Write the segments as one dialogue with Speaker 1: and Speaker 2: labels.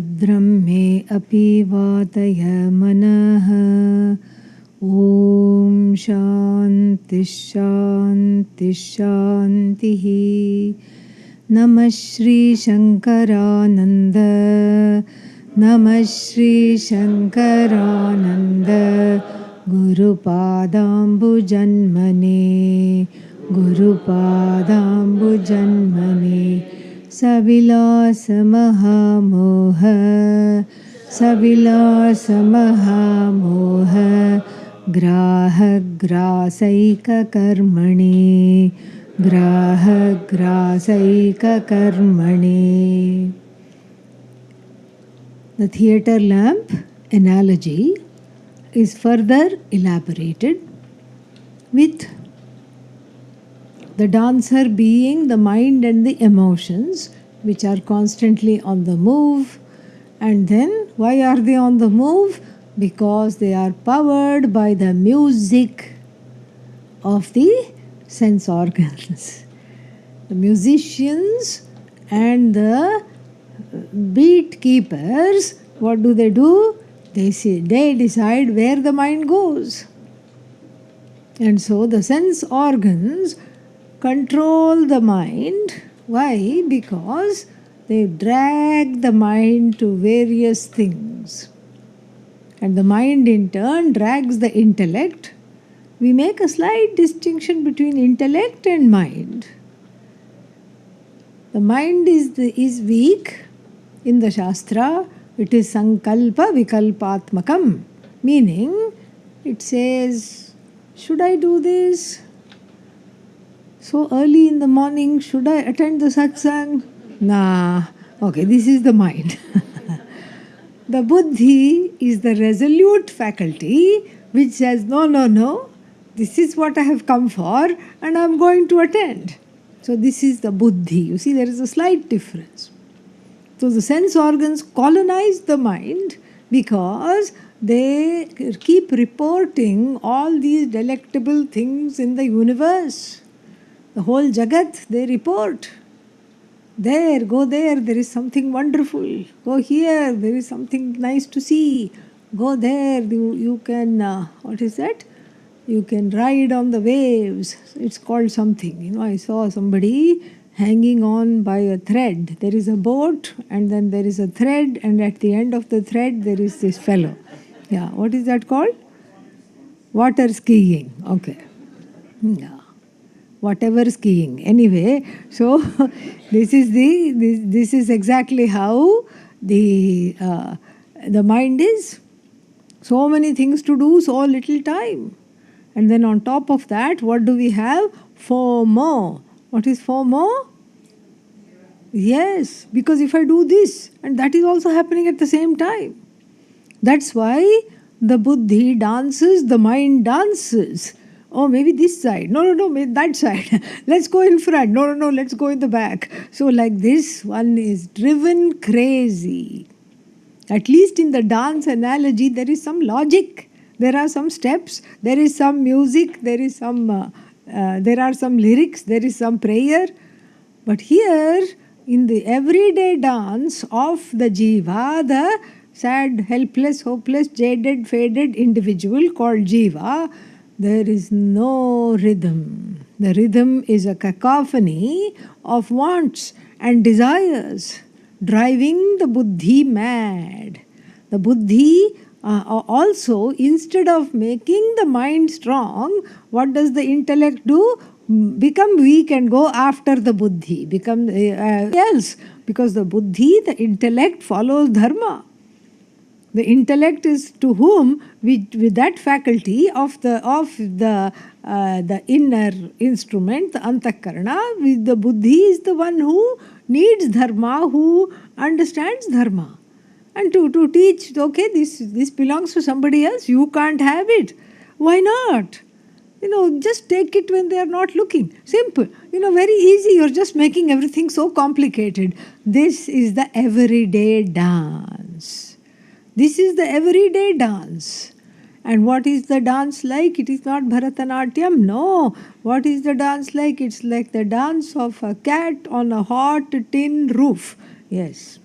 Speaker 1: भद्रं मे अपि वातय मनः। ॐ शान्ति शान्ति शान्तिः। नमः श्री शंकरानंद, नमः Shri Shankaranand गुरुपादाम्बुजन्मने, गुरुपादाम्बुजन्मने। सविलास महामोह, सविलास महामोह ग्राहग्रासैककर्मणे, ग्राहग्रासैककर्मणे। The theatre lamp analogy is further elaborated with the dancer being the mind and the emotions, which are constantly on the move. And then, why are they on the move? Because they are powered by the music of the sense organs. The musicians and the beat keepers, what do? They decide where the mind goes. And so the sense organs control the mind. Why? Because they drag the mind to various things. And the mind in turn drags the intellect. We make a slight distinction between intellect and mind. The mind is weak. In the Shastra, it is sankalpa vikalpatmakam, meaning it says, should I do this? So early in the morning, should I attend the satsang? Nah, okay, this is the mind. The buddhi is the resolute faculty which says, no, no, no, this is what I have come for and I am going to attend. So this is the buddhi. You see, there is a slight difference. So the sense organs colonize the mind because they keep reporting all these delectable things in the universe. The whole Jagat, they report. There, go there is something wonderful. Go here, there is something nice to see. Go there, you can, what is that? You can ride on the waves. It's called something. I saw somebody hanging on by a thread. There is a boat and then there is a thread, and at the end of the thread there is this fellow. Yeah, what is that called? Water skiing. Okay. Yeah. Whatever skiing. Anyway, so this is exactly how the mind is. So many things to do, so little time. And then on top of that, what do we have? FOMO. What is FOMO? Yes, because if I do this, and that is also happening at the same time. That's why the buddhi dances, the mind dances. Oh, maybe this side. No, maybe that side. Let's go in front. No, let's go in the back. So like this, one is driven crazy. At least in the dance analogy, there is some logic. There are some steps. There is some music. There is some. There are some lyrics. There is some prayer. But here, in the everyday dance of the jiva, the sad, helpless, hopeless, jaded, faded individual called jiva, there is no rhythm. The rhythm is a cacophony of wants and desires, driving the buddhi mad. The buddhi also, instead of making the mind strong, what does the intellect do? Become weak and go after the buddhi, become else. Because the buddhi, the intellect follows dharma. The intellect is to whom, with that faculty of the inner instrument, the antakarana, with the buddhi is the one who needs dharma, who understands dharma. And to teach, okay, this belongs to somebody else, you can't have it. Why not? Just take it when they are not looking. Simple. Very easy. You're just making everything so complicated. This is the everyday dance. This is the everyday dance. And what is the dance like? It is not Bharatanatyam. No. What is the dance like? It's like the dance of a cat on a hot tin roof. Yes.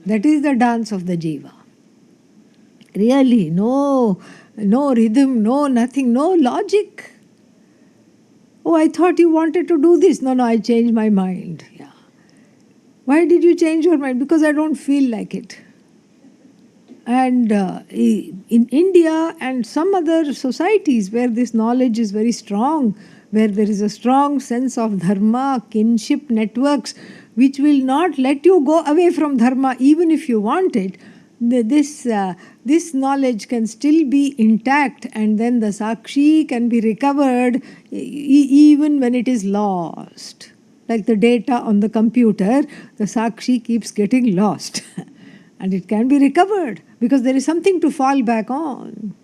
Speaker 1: That is the dance of the jiva. Really, no rhythm, no nothing, no logic. Oh, I thought you wanted to do this. No, I changed my mind. Yeah. Why did you change your mind? Because I don't feel like it. And in India and some other societies where this knowledge is very strong, where there is a strong sense of dharma, kinship networks, which will not let you go away from dharma even if you want it, this knowledge can still be intact, and then the sakshi can be recovered even when it is lost. Like the data on the computer, the sakshi keeps getting lost and it can be recovered because there is something to fall back on.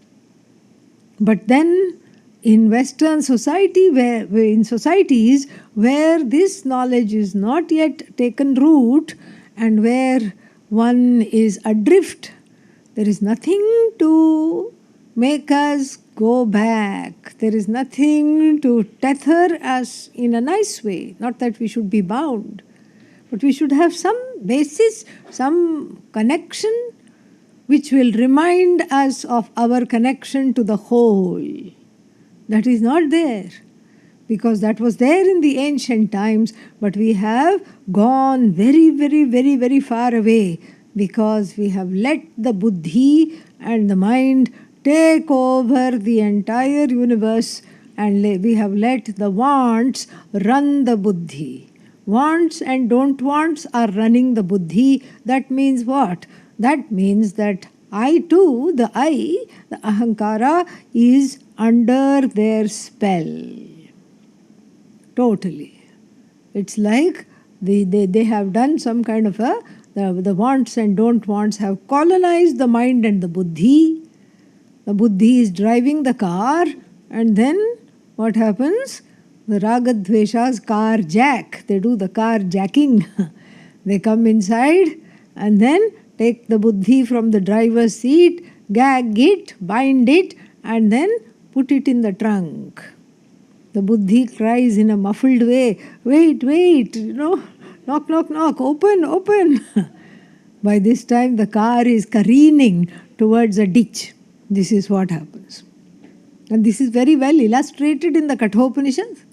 Speaker 1: But then in Western society, in societies where this knowledge is not yet taken root and where one is adrift, there is nothing to make us go back. There is nothing to tether us in a nice way. Not that we should be bound, but we should have some basis, some connection which will remind us of our connection to the whole. That is not there, because that was there in the ancient times, but we have gone very, very, very, very far away because we have let the buddhi and the mind take over the entire universe, and we have let the wants run the buddhi. Wants and don't wants are running the buddhi. That means what? That means that I too, the ahankara, is under their spell. Totally. It's like they have done some kind of the wants and don't wants have colonized the mind and the buddhi. The buddhi is driving the car, and then what happens? The ragadveshas car jack. They do the car jacking. They come inside and then take the buddhi from the driver's seat, gag it, bind it, and then put it in the trunk. The buddhi cries in a muffled way, wait, knock, knock, knock, open. By this time the car is careening towards a ditch. This is what happens. And this is very well illustrated in the Kathopanishads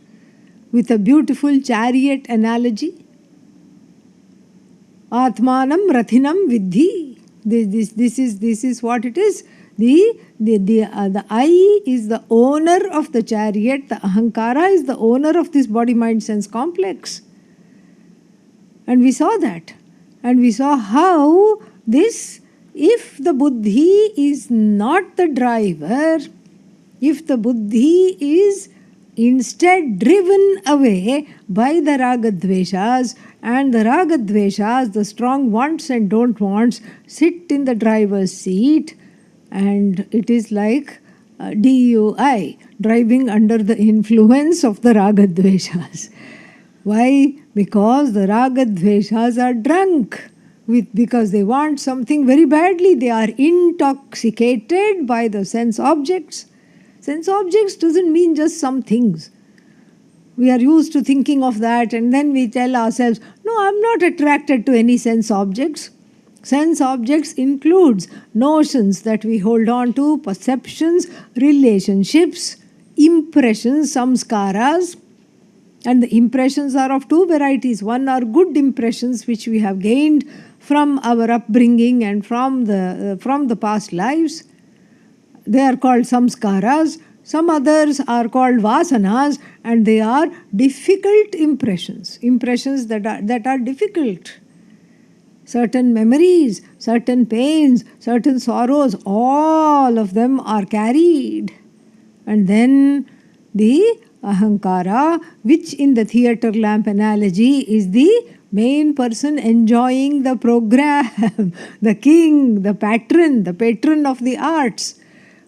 Speaker 1: with a beautiful chariot analogy. Atmanam rathinam vidhi. This is what it is. The I is the owner of the chariot. The ahankara is the owner of this body, mind, sense complex. And we saw that. And we saw how this, if the buddhi is not the driver, if the buddhi is instead driven away by the ragadveshas, and the ragadveshas, the strong wants and don't wants, sit in the driver's seat, and it is like DUI, driving under the influence of the ragadveshas. Why? Because the ragadveshas are drunk because they want something very badly. They are intoxicated by the sense objects. Sense objects doesn't mean just some things. We are used to thinking of that, and then we tell ourselves, no, I'm not attracted to any sense objects. Sense objects includes notions that we hold on to, perceptions, relationships, impressions, samskaras. And the impressions are of two varieties. One are good impressions which we have gained from our upbringing and from the past lives. They are called samskaras. Some others are called vasanas, and they are difficult impressions. Impressions that are difficult. Certain memories, certain pains, certain sorrows, all of them are carried. And then the ahankara, which in the theatre lamp analogy is the main person enjoying the program, the king, the patron of the arts,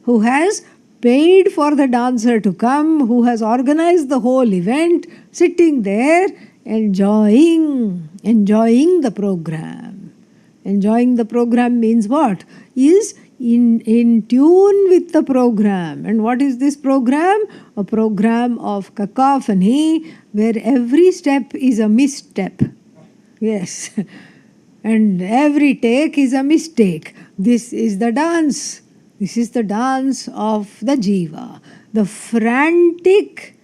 Speaker 1: who has paid for the dancer to come, who has organized the whole event, sitting there enjoying the program. Enjoying the program means what? Is in tune with the program. And what is this program? A program of cacophony where every step is a misstep. Yes. And every take is a mistake. This is the dance. This is the dance of the jiva. The frantic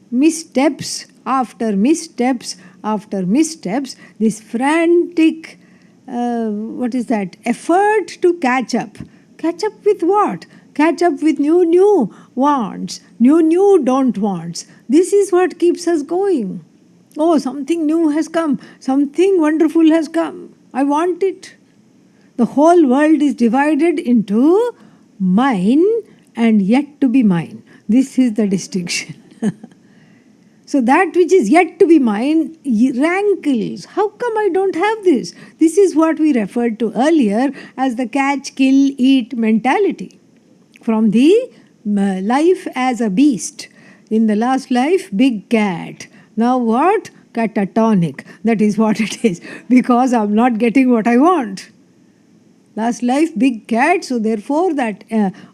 Speaker 1: missteps after missteps after missteps, this frantic, what is that, effort to catch up. Catch up with what? Catch up with new wants, new don't wants. This is what keeps us going. Oh, something new has come, something wonderful has come. I want it. The whole world is divided into mine and yet to be mine. This is the distinction. So that which is yet to be mine rankles. How come I don't have this? This is what we referred to earlier as the catch, kill, eat mentality. From the life as a beast. In the last life, big cat. Now what? Catatonic. That is what it is. Because I'm not getting what I want. Last life, big cat. So therefore that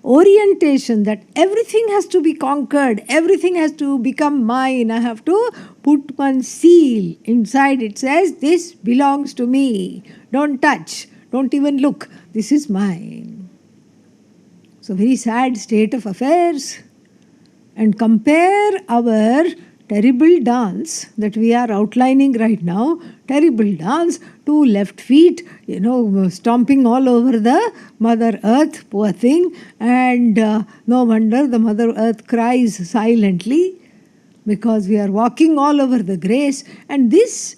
Speaker 1: orientation that everything has to be conquered, everything has to become mine. I have to put one seal inside. It says, this belongs to me. Don't touch. Don't even look. This is mine. So very sad state of affairs. And compare our terrible dance that we are outlining right now, terrible dance, two left feet, stomping all over the Mother Earth, poor thing, and no wonder the Mother Earth cries silently because we are walking all over the grace. And this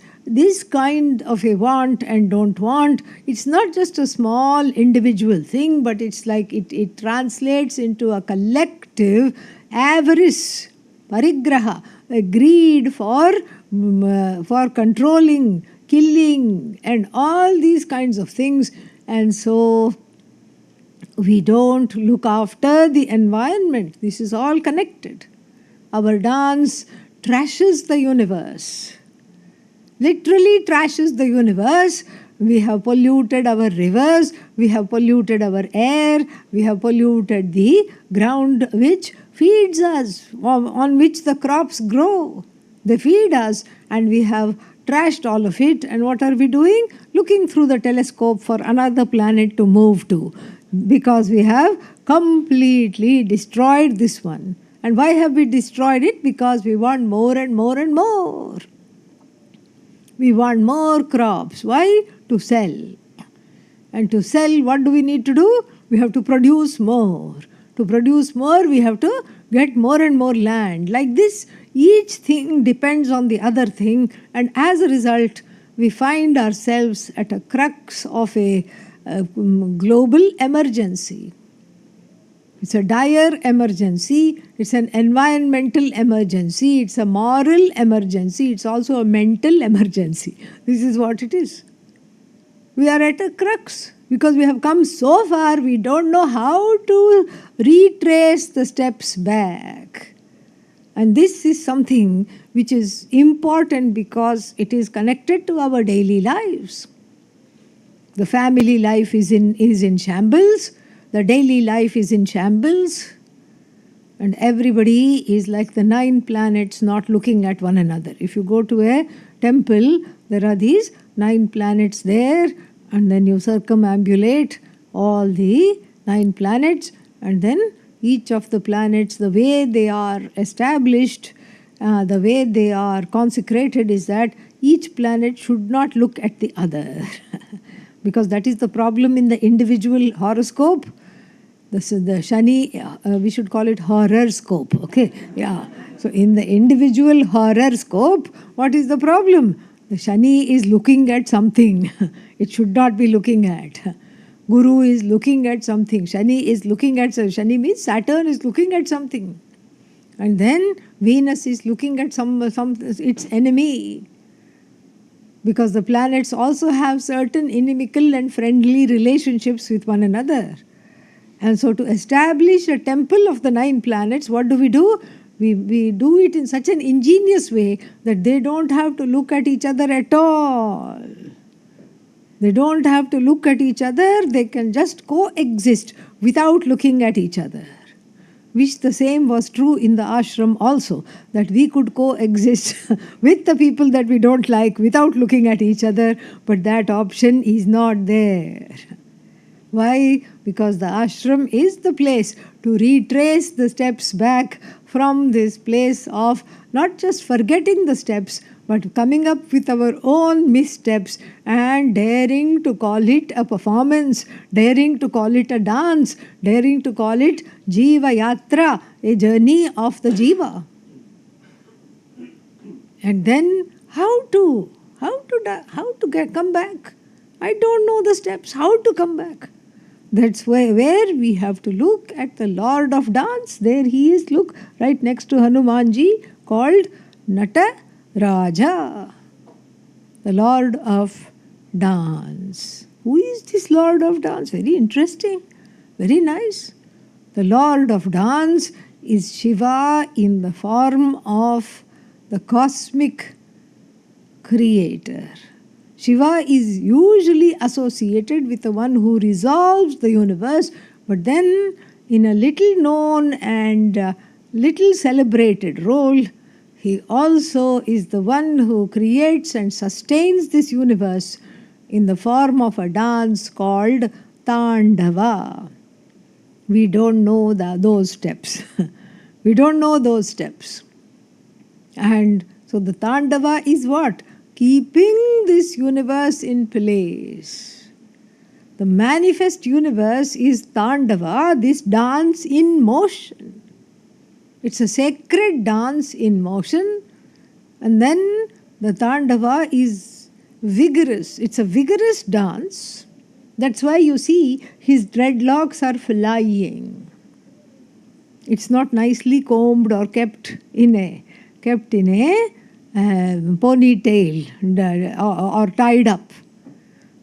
Speaker 1: kind of a want and don't want, it's not just a small individual thing, but it's like it translates into a collective avarice, parigraha, a greed for controlling, killing, and all these kinds of things. And so we don't look after the environment. This is all connected. Our dance trashes the universe. Literally trashes the universe. We have polluted our rivers, we have polluted our air, we have polluted the ground which feeds us, on which the crops grow. They feed us, and we have trashed all of it. And what are we doing? Looking through the telescope for another planet to move to, because we have completely destroyed this one. And why have we destroyed it? Because we want more and more and more. We want more crops. Why? To sell. And to sell, what do we need to do? We have to produce more. To produce more, we have to get more and more land. Like this, each thing depends on the other thing, and as a result, we find ourselves at a crux of a global emergency. It's a dire emergency, it's an environmental emergency, it's a moral emergency, it's also a mental emergency. This is what it is. We are at a crux because we have come so far, we don't know how to retrace the steps back. And this is something which is important because it is connected to our daily lives. The family life is in shambles. The daily life is in shambles, and everybody is like the 9 planets not looking at one another. If you go to a temple, there are these 9 planets there, and then you circumambulate all the 9 planets, and then each of the planets, the way they are established, the way they are consecrated is that each planet should not look at the other. Because that is the problem in the individual horoscope. The Shani, we should call it horoscope, okay? Yeah. So in the individual horoscope, what is the problem? The Shani is looking at something it should not be looking at. Guru is looking at something. Shani is looking at something. Shani means Saturn is looking at something. And then Venus is looking at its enemy. Because the planets also have certain inimical and friendly relationships with one another. And so to establish a temple of the 9 planets, what do? We do it in such an ingenious way that they don't have to look at each other at all. They don't have to look at each other, they can just coexist without looking at each other. Wish the same was true in the ashram also, that we could coexist with the people that we don't like without looking at each other, but that option is not there. Why? Because the ashram is the place to retrace the steps back from this place of not just forgetting the steps, but coming up with our own missteps and daring to call it a performance, daring to call it a dance, daring to call it Jiva Yatra, a journey of the Jiva. And then how to come back? I don't know the steps. How to come back? That's where we have to look at the Lord of Dance. There he is, look, right next to Hanumanji, called Nata Raja, the Lord of Dance. Who is this Lord of Dance? Very interesting, very nice. The Lord of Dance is Shiva in the form of the cosmic creator. Shiva is usually associated with the one who resolves the universe, but then in a little known and little celebrated role, he also is the one who creates and sustains this universe in the form of a dance called Tandava. We don't know those steps. We don't know those steps. And so the Tandava is what? Keeping this universe in place. The manifest universe is Tandava, this dance in motion. It's a sacred dance in motion, and then the Tandava is vigorous. It's a vigorous dance. That's why you see his dreadlocks are flying. It's not nicely combed or kept in a ponytail or tied up.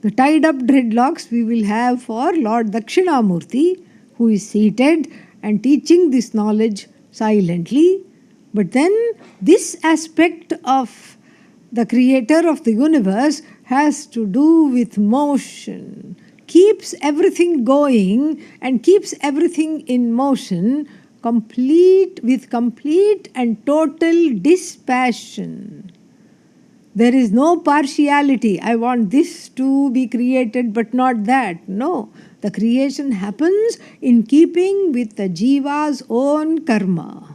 Speaker 1: The tied up dreadlocks we will have for Lord Dakshinamurti, who is seated and teaching this knowledge silently. But then this aspect of the creator of the universe has to do with motion, keeps everything going and keeps everything in motion, with complete and total dispassion. There is no partiality. I want this to be created but not that. No. The creation happens in keeping with the Jiva's own karma.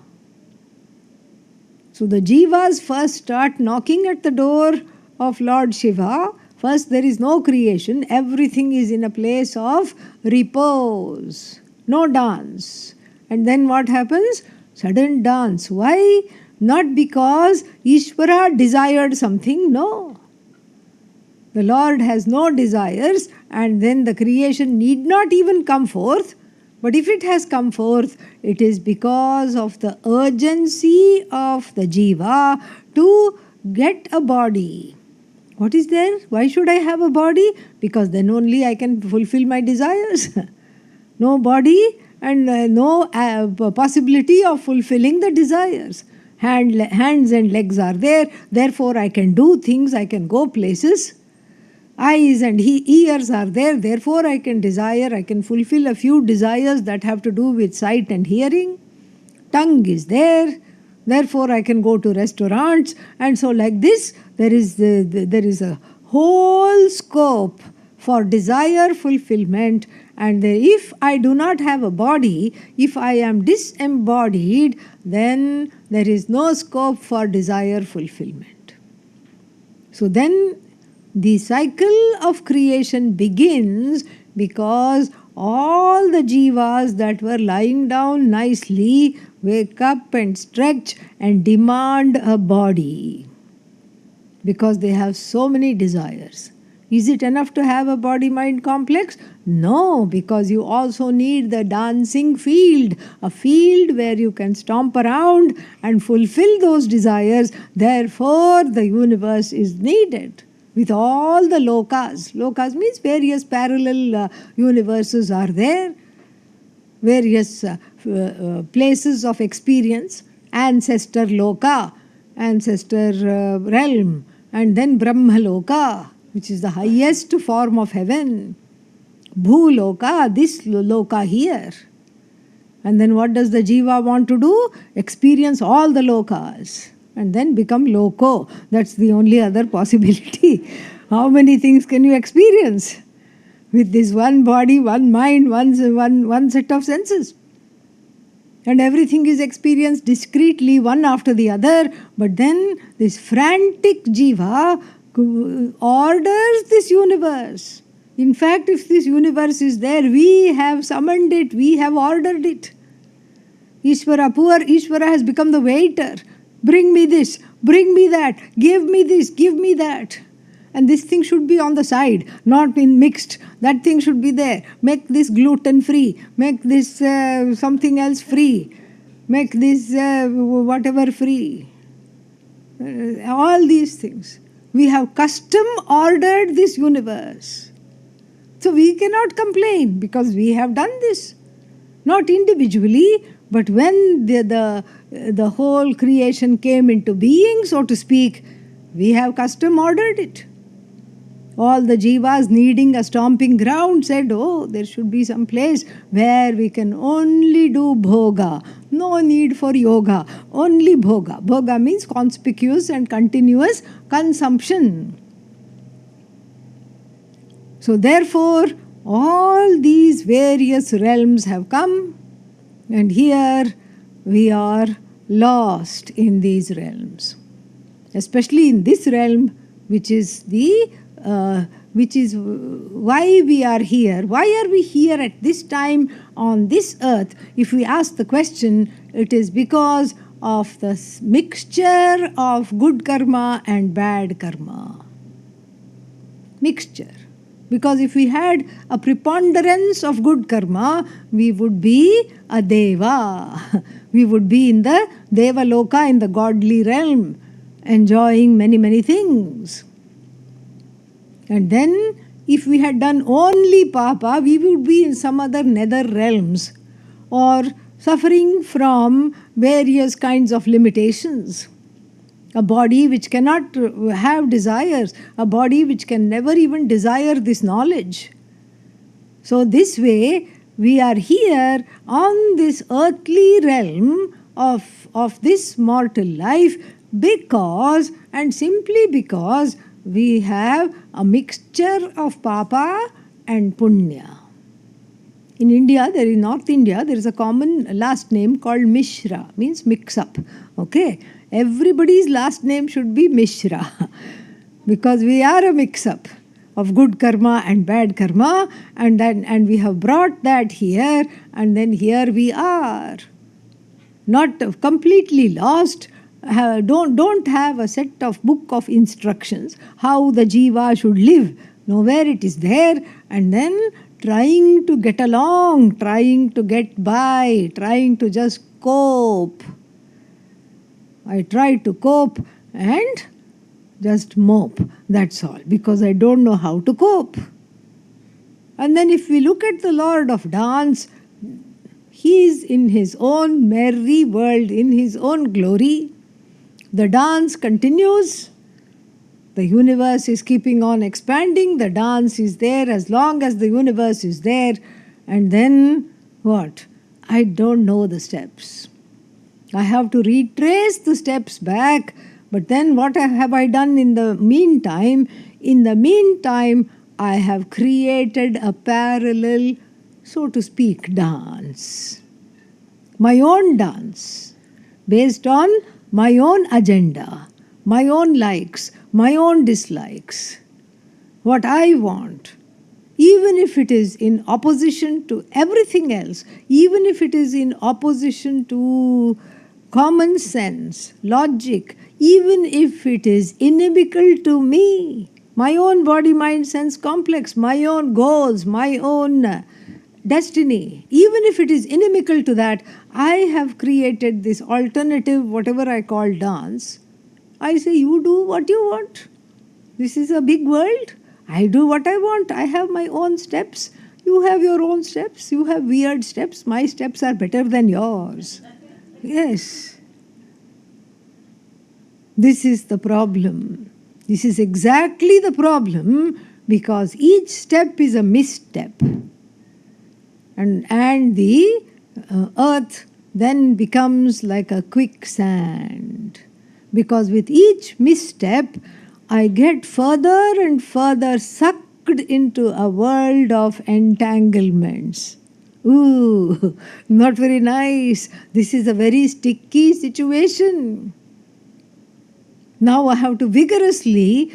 Speaker 1: So the Jivas first start knocking at the door of Lord Shiva. First there is no creation. Everything is in a place of repose. No dance. And then what happens? Sudden dance. Why? Not because Ishvara desired something. No. The Lord has no desires, and then the creation need not even come forth. But if it has come forth, it is because of the urgency of the Jiva to get a body. What is there? Why should I have a body? Because then only I can fulfill my desires. No body and no possibility of fulfilling the desires. Hands and legs are there, therefore I can do things, I can go places. Eyes and ears are there, therefore I can desire, I can fulfill a few desires that have to do with sight and hearing. Tongue is there, therefore I can go to restaurants. And so like this, there is a whole scope for desire fulfillment. And if I do not have a body, if I am disembodied, then there is no scope for desire fulfillment. So then the cycle of creation begins because all the jivas that were lying down nicely wake up and stretch and demand a body because they have so many desires. Is it enough to have a body-mind complex? No, because you also need the dancing field, a field where you can stomp around and fulfill those desires. Therefore, the universe is needed with all the lokas. Lokas means various parallel universes are there, various places of experience, ancestor loka, ancestor realm, and then Brahma loka, which is the highest form of heaven. Bhuloka, this loka here. And then what does the jiva want to do? Experience all the lokas and then become loco. That's the only other possibility. How many things can you experience with this one body, one mind, one set of senses? And everything is experienced discreetly, one after the other. But then this frantic jiva orders this universe. In fact, if this universe is there, we have summoned it, we have ordered it. Ishvara, poor Ishvara has become the waiter. Bring me this, bring me that, give me this, give me that. And this thing should be on the side, not in mixed. That thing should be there. Make this gluten free, make this something else free, make this whatever free. All these things. We have custom ordered this universe. So we cannot complain because we have done this. Not individually, but when the whole creation came into being, so to speak, we have custom ordered it. All the jivas needing a stomping ground said, oh, there should be some place where we can only do bhoga. No need for yoga, only bhoga. Bhoga means conspicuous and continuous consumption. So therefore, all these various realms have come, and here we are lost in these realms. Especially in this realm, which is why we are here. Why are we here at this time on this earth? If we ask the question, it is because of the mixture of good karma and bad karma. Mixture. Because if we had a preponderance of good karma, we would be a deva. We would be in the deva loka, in the godly realm, enjoying many, many things. And then, if we had done only papa, we would be in some other nether realms or suffering from various kinds of limitations. A body which cannot have desires, a body which can never even desire this knowledge. So this way, we are here on this earthly realm of this mortal life because, and simply because, we have a mixture of papa and punya. In India, in North India, there is a common last name called Mishra, means mix up. Okay? Everybody's last name should be Mishra because we are a mix up of good karma and bad karma, and we have brought that here, and then here we are. Not completely lost. Don't have a set of book of instructions how the jiva should live. Nowhere it is there, and then trying to get along, trying to get by, trying to just cope. I try to cope and just mope, that's all, because I don't know how to cope. And then if we look at the Lord of Dance, he is in his own merry world, in his own glory. The dance continues. The universe is keeping on expanding. The dance is there as long as the universe is there. And then what? I don't know the steps. I have to retrace the steps back. But then what have I done in the meantime? In the meantime, I have created a parallel, so to speak, dance. My own dance, based on my own agenda, my own likes, my own dislikes, what I want, even if it is in opposition to everything else, even if it is in opposition to common sense, logic, even if it is inimical to me, my own body, mind, sense complex, my own goals, my own destiny, even if it is inimical to that, I have created this alternative, whatever I call dance. I say, you do what you want. This is a big world. I do what I want. I have my own steps. You have your own steps. You have weird steps. My steps are better than yours. Yes. This is the problem. This is exactly the problem because each step is a misstep. And the earth then becomes like a quicksand. Because with each misstep, I get further and further sucked into a world of entanglements. Ooh, not very nice. This is a very sticky situation. Now I have to vigorously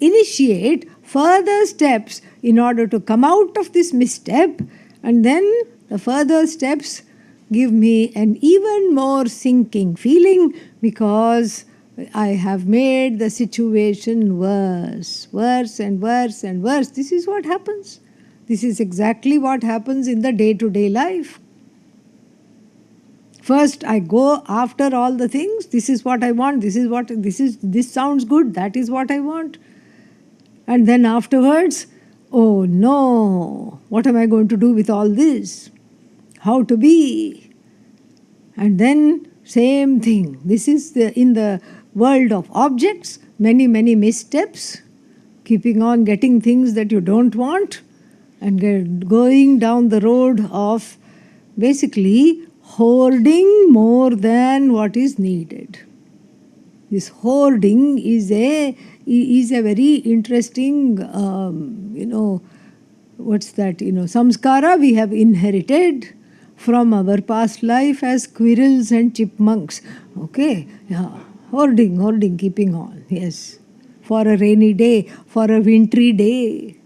Speaker 1: initiate further steps in order to come out of this misstep, and then the further steps give me an even more sinking feeling because I have made the situation worse, worse and worse and worse. This is what happens. This is exactly what happens in the day-to-day life. First, I go after all the things. This is what I want. This sounds good. That is what I want. And then afterwards, oh no, what am I going to do with all this? How to be? And then same thing. This is in the world of objects, many missteps, keeping on getting things that you don't want, and going down the road of basically hoarding more than what is needed. This hoarding is a very interesting, samskara we have inherited from our past life as squirrels and chipmunks. Okay, yeah, hoarding, keeping on, yes, for a rainy day, for a wintry day.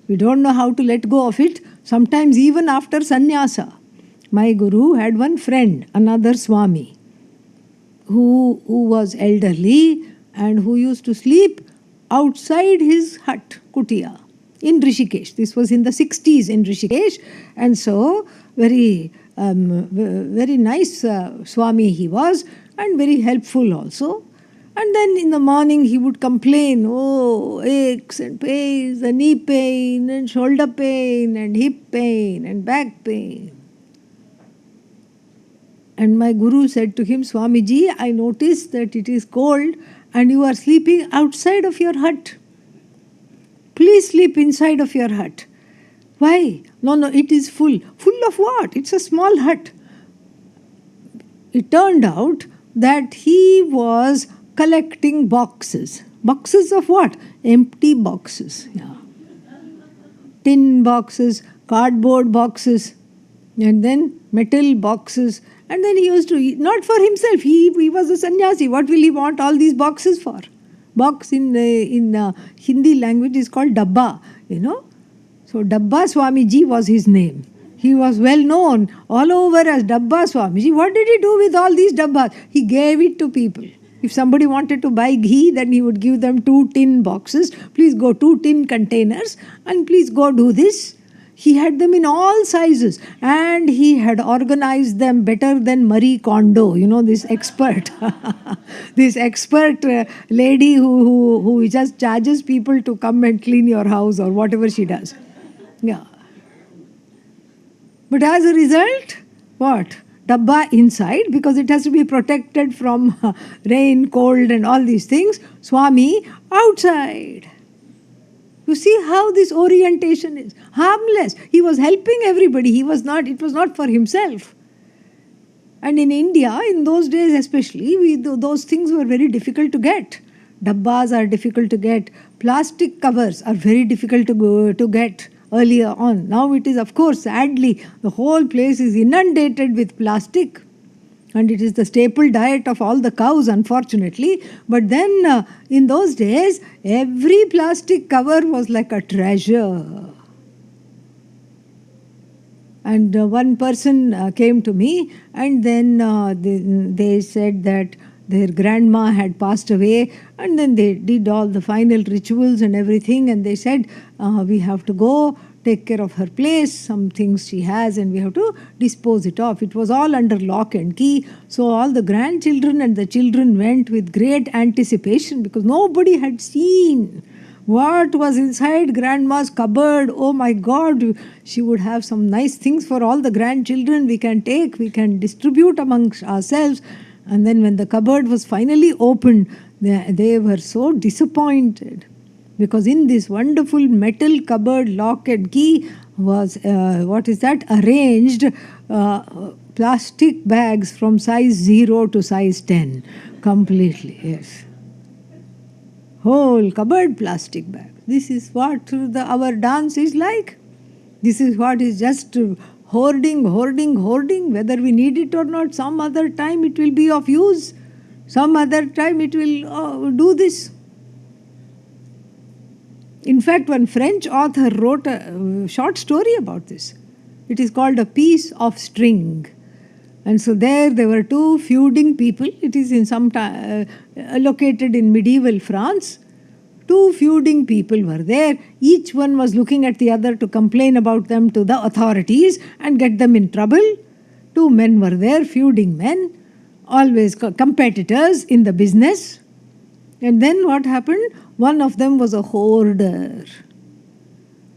Speaker 1: We don't know how to let go of it, sometimes even after sannyasa. My guru had one friend, another Swami, who was elderly and who used to sleep outside his hut, kutia, in Rishikesh. This was in the 60s in Rishikesh, and so very nice Swami he was, and very helpful also. And then in the morning he would complain, oh, aches and pains, the knee pain and shoulder pain and hip pain and back pain. And my guru said to him, Swamiji, I noticed that it is cold and you are sleeping outside of your hut. Please sleep inside of your hut. Why? No, it is full. Full of what? It's a small hut. It turned out that he was collecting boxes. Boxes of what? Empty boxes. Yeah. Tin boxes, cardboard boxes, and then metal boxes. And then he used to eat, not for himself. He was a sannyasi. What will he want all these boxes for? Box in Hindi language is called dabba, So Dabba Swamiji was his name. He was well known all over as Dabba Swamiji. What did he do with all these dabbas? He gave it to people. If somebody wanted to buy ghee, then he would give them 2 tin boxes. Please go 2 tin containers and please go do this. He had them in all sizes, and he had organized them better than Marie Kondo, this expert. This expert lady who just charges people to come and clean your house or whatever she does. Yeah. But as a result, what? Dabba inside, because it has to be protected from rain, cold and all these things. Swami outside. You see how this orientation is harmless. He was helping everybody. It was not for himself. And in India, in those days especially, those things were very difficult to get. Dabbas are difficult to get. Plastic covers are very difficult to get earlier on. Now it is, of course, sadly, the whole place is inundated with plastic. And it is the staple diet of all the cows, unfortunately. But then, in those days, every plastic cover was like a treasure. And one person came to me, and then they said that their grandma had passed away, and then they did all the final rituals and everything, and they said, we have to go take care of her place, some things she has, and we have to dispose it off. It was all under lock and key. So all the grandchildren and the children went with great anticipation because nobody had seen what was inside grandma's cupboard. Oh my God, she would have some nice things for all the grandchildren. We can distribute amongst ourselves. And then when the cupboard was finally opened, they were so disappointed. Because in this wonderful metal cupboard, lock and key, was, arranged plastic bags from size 0 to size 10 completely, yes. Whole cupboard plastic bag. This is what our dance is like. This is what is just hoarding, whether we need it or not. Some other time it will be of use. Some other time it will do this. In fact, one French author wrote a short story about this. It is called A Piece of String. And so there were two feuding people. It is in some located in medieval France. Two feuding people were there. Each one was looking at the other to complain about them to the authorities and get them in trouble. Two men were there, feuding men, always competitors in the business. And then what happened? One of them was a hoarder.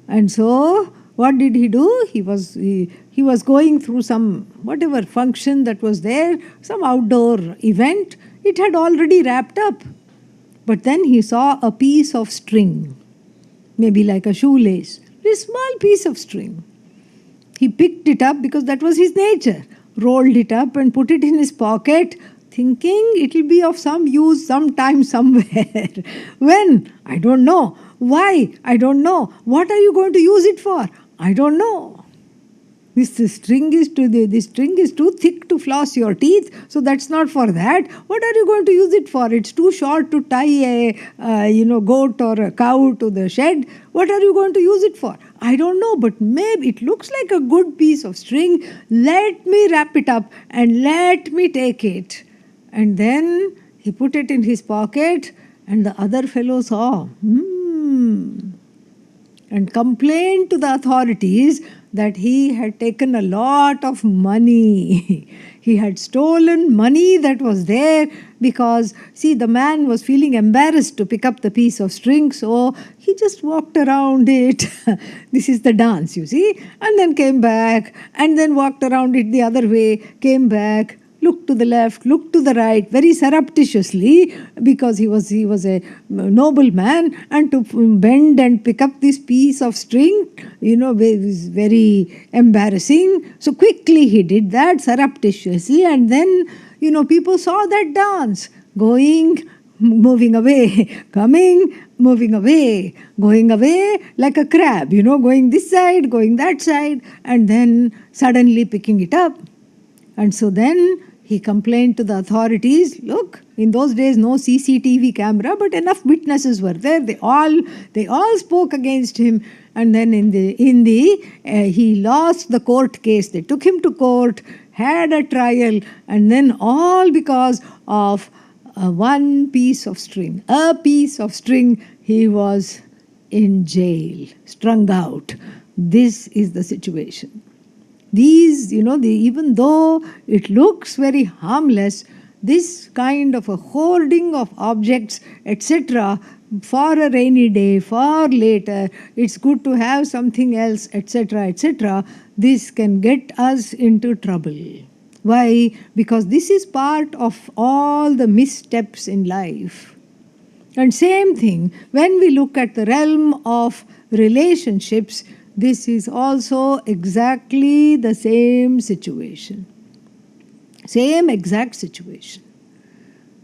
Speaker 1: And so what did he do? He was going through some whatever function that was there, some outdoor event. It had already wrapped up. But then he saw a piece of string, maybe like a shoelace, a small piece of string. He picked it up because that was his nature, rolled it up and put it in his pocket, thinking it will be of some use sometime, somewhere. When? I don't know. Why? I don't know. What are you going to use it for? I don't know. This string is too thick to floss your teeth, so that's not for that. What are you going to use it for? It's too short to tie a goat or a cow to the shed. What are you going to use it for? I don't know, but maybe it looks like a good piece of string. Let me wrap it up and let me take it. And then he put it in his pocket, and the other fellow saw, and complained to the authorities that he had taken a lot of money. He had stolen money that was there because, see, the man was feeling embarrassed to pick up the piece of string, so he just walked around it. This is the dance, you see. And then came back, and then walked around it the other way, came back, looked to the left, looked to the right, very surreptitiously, because he was a noble man, and to bend and pick up this piece of string, was very embarrassing. So quickly he did that surreptitiously, and then, people saw that dance, going, moving away, coming, moving away, going away like a crab, going this side, going that side, and then suddenly picking it up. And so then he complained to the authorities. Look, in those days no CCTV camera, but enough witnesses were there. They all spoke against him. And then he lost the court case. They took him to court, had a trial, and then all because of one piece of string. A piece of string, he was in jail, strung out. This is the situation. These, even though it looks very harmless, this kind of a hoarding of objects, etc., for a rainy day, for later, it's good to have something else, etc., etc., this can get us into trouble. Why? Because this is part of all the missteps in life. And same thing, when we look at the realm of relationships, this is also exactly the same situation. Same exact situation.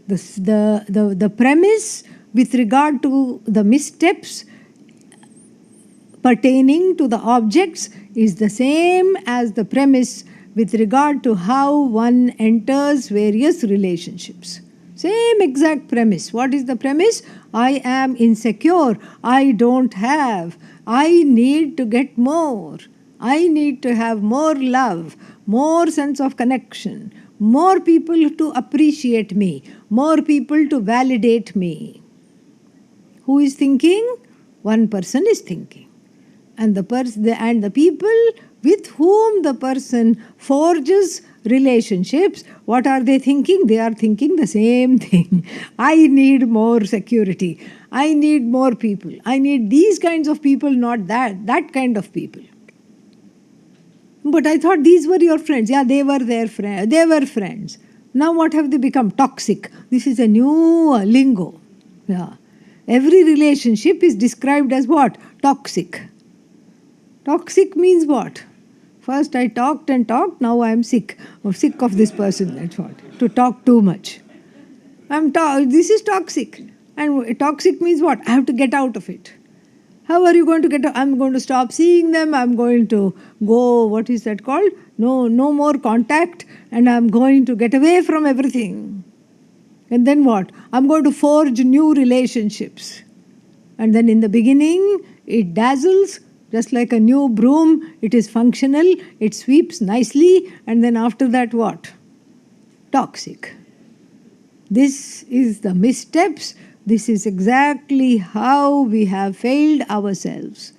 Speaker 1: The premise with regard to the missteps pertaining to the objects is the same as the premise with regard to how one enters various relationships. Same exact premise. What is the premise? I am insecure. I don't have. I need to get more. I need to have more love, more sense of connection, more people to appreciate me, more people to validate me. Who is thinking? One person is thinking. And the people with whom the person forges relationships, what are they thinking? They are thinking the same thing. I need more security. I need more people. I need these kinds of people, not that kind of people. But I thought these were your friends. Yeah, they were their friends. They were friends. Now what have they become? Toxic. This is a new lingo. Yeah. Every relationship is described as what? Toxic. Toxic means what? First I talked and talked, now I am sick. I'm sick of this person, that's what. To talk too much. This is toxic. And toxic means what? I have to get out of it. How are you going to get out? I'm going to stop seeing them. I'm going to go, what is that called? No more contact. And I'm going to get away from everything. And then what? I'm going to forge new relationships. And then in the beginning, it dazzles, just like a new broom. It is functional. It sweeps nicely. And then after that, what? Toxic. This is the missteps. This is exactly how we have failed ourselves.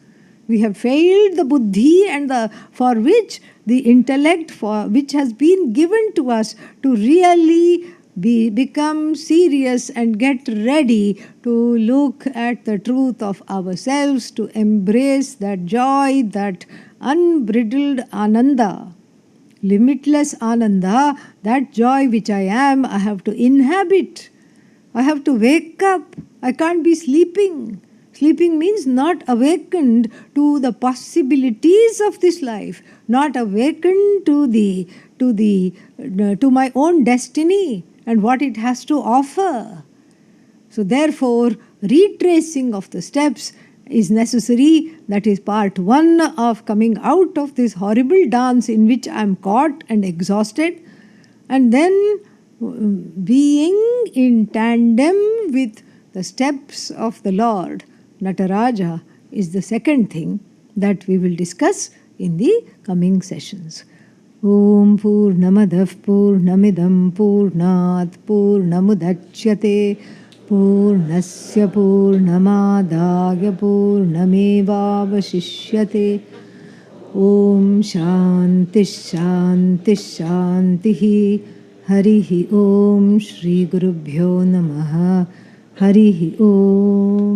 Speaker 1: We have failed the buddhi and for which the intellect, for which has been given to us to really become serious and get ready to look at the truth of ourselves, to embrace that joy, that unbridled ananda, limitless ananda, that joy which I am, I have to inhabit. I have to wake up. I can't be sleeping. Sleeping means not awakened to the possibilities of this life, not awakened to my own destiny and what it has to offer. So therefore, retracing of the steps is necessary. That is part one of coming out of this horrible dance in which I am caught and exhausted, and then being in tandem with the steps of the Lord, Nataraja, is the second thing that we will discuss in the coming sessions. Om Purnamadav Purnamidam Purnat Purnamudachyate Purnasya Purnamadaya Purnamevavashishyate. Om Shanti Shanti Shanti. Harihi Om Shri Gurubhyo Namaha. Harihi Om.